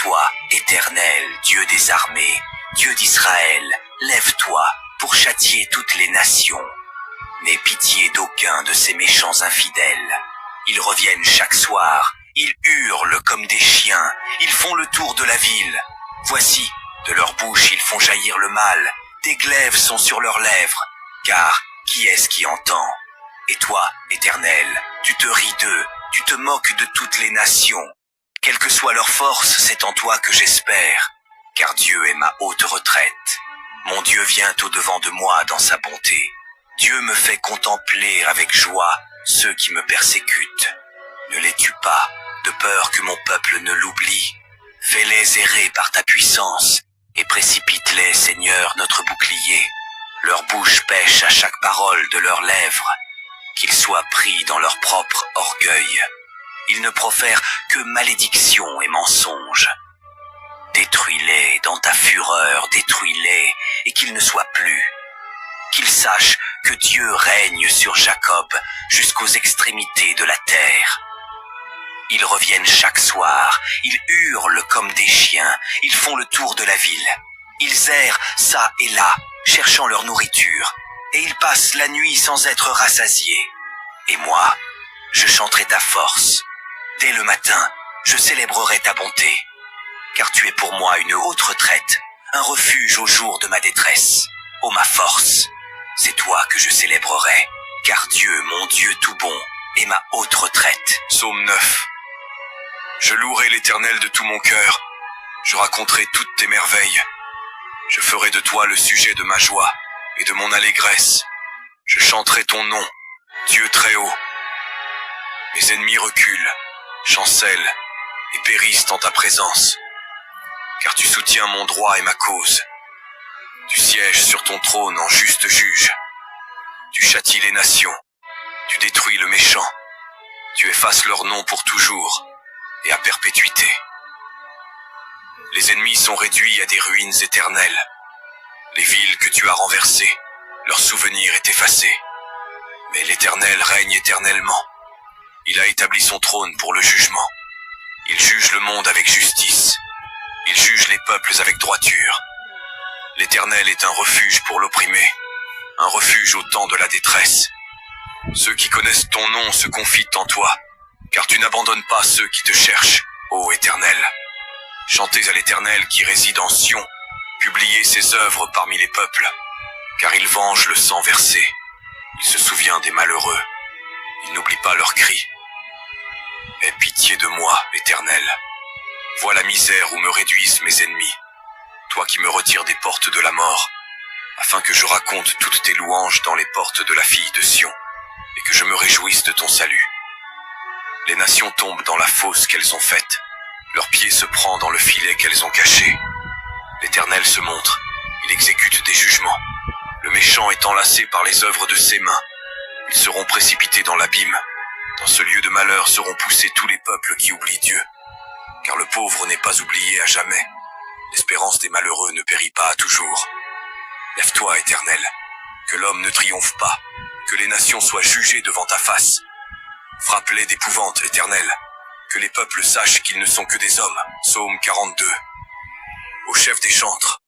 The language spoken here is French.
Toi, Éternel, Dieu des armées, Dieu d'Israël, lève-toi pour châtier toutes les nations. N'aie pitié d'aucun de ces méchants infidèles. Ils reviennent chaque soir, ils hurlent comme des chiens, ils font le tour de la ville. Voici, de leur bouche ils font jaillir le mal, des glaives sont sur leurs lèvres, car qui est-ce qui entend? Et toi, Éternel, tu te ris d'eux, tu te moques de toutes les nations. Quelle que soit leur force, c'est en toi que j'espère, car Dieu est ma haute retraite. Mon Dieu vient au-devant de moi dans sa bonté. Dieu me fait contempler avec joie ceux qui me persécutent. Ne les tue pas, de peur que mon peuple ne l'oublie. Fais-les errer par ta puissance, et précipite-les, Seigneur, notre bouclier. Leur bouche pêche à chaque parole de leurs lèvres, qu'ils soient pris dans leur propre orgueil. Ils ne profèrent que malédiction et mensonges. Détruis-les dans ta fureur, détruis-les, et qu'ils ne soient plus. Qu'ils sachent que Dieu règne sur Jacob jusqu'aux extrémités de la terre. Ils reviennent chaque soir, ils hurlent comme des chiens, ils font le tour de la ville. Ils errent çà et là, cherchant leur nourriture, et ils passent la nuit sans être rassasiés. Et moi, je chanterai ta force. Dès le matin, je célébrerai ta bonté, car tu es pour moi une haute retraite, un refuge au jour de ma détresse. Ô ma force, c'est toi que je célébrerai, car Dieu, mon Dieu tout bon, est ma haute retraite. Psaume 9. Je louerai l'Éternel de tout mon cœur, je raconterai toutes tes merveilles. Je ferai de toi le sujet de ma joie et de mon allégresse. Je chanterai ton nom, Dieu très haut. Mes ennemis reculent, chancellent et périssent en ta présence, car tu soutiens mon droit et ma cause. Tu sièges sur ton trône en juste juge. Tu châties les nations, tu détruis le méchant. Tu effaces leur nom pour toujours et à perpétuité. Les ennemis sont réduits à des ruines éternelles. Les villes que tu as renversées, leur souvenir est effacé. Mais l'Éternel règne éternellement. Il a établi son trône pour le jugement. Il juge le monde avec justice. Il juge les peuples avec droiture. L'Éternel est un refuge pour l'opprimé, un refuge au temps de la détresse. Ceux qui connaissent ton nom se confient en toi, car tu n'abandonnes pas ceux qui te cherchent, ô Éternel. Chantez à l'Éternel qui réside en Sion, publiez ses œuvres parmi les peuples, car il venge le sang versé. Il se souvient des malheureux, il n'oublie pas leurs cris. Aie pitié de moi, Éternel. Vois la misère où me réduisent mes ennemis, toi qui me retires des portes de la mort, afin que je raconte toutes tes louanges dans les portes de la fille de Sion, et que je me réjouisse de ton salut. Les nations tombent dans la fosse qu'elles ont faite, leur pied se prend dans le filet qu'elles ont caché. L'Éternel se montre, il exécute des jugements. Le méchant est enlacé par les œuvres de ses mains. Ils seront précipités dans l'abîme. Dans ce lieu de malheur seront poussés tous les peuples qui oublient Dieu. Car le pauvre n'est pas oublié à jamais. L'espérance des malheureux ne périt pas à toujours. Lève-toi, Éternel, que l'homme ne triomphe pas, que les nations soient jugées devant ta face. Frappe-les d'épouvante, Éternel, que les peuples sachent qu'ils ne sont que des hommes. Psaume 42. Au chef des chantres,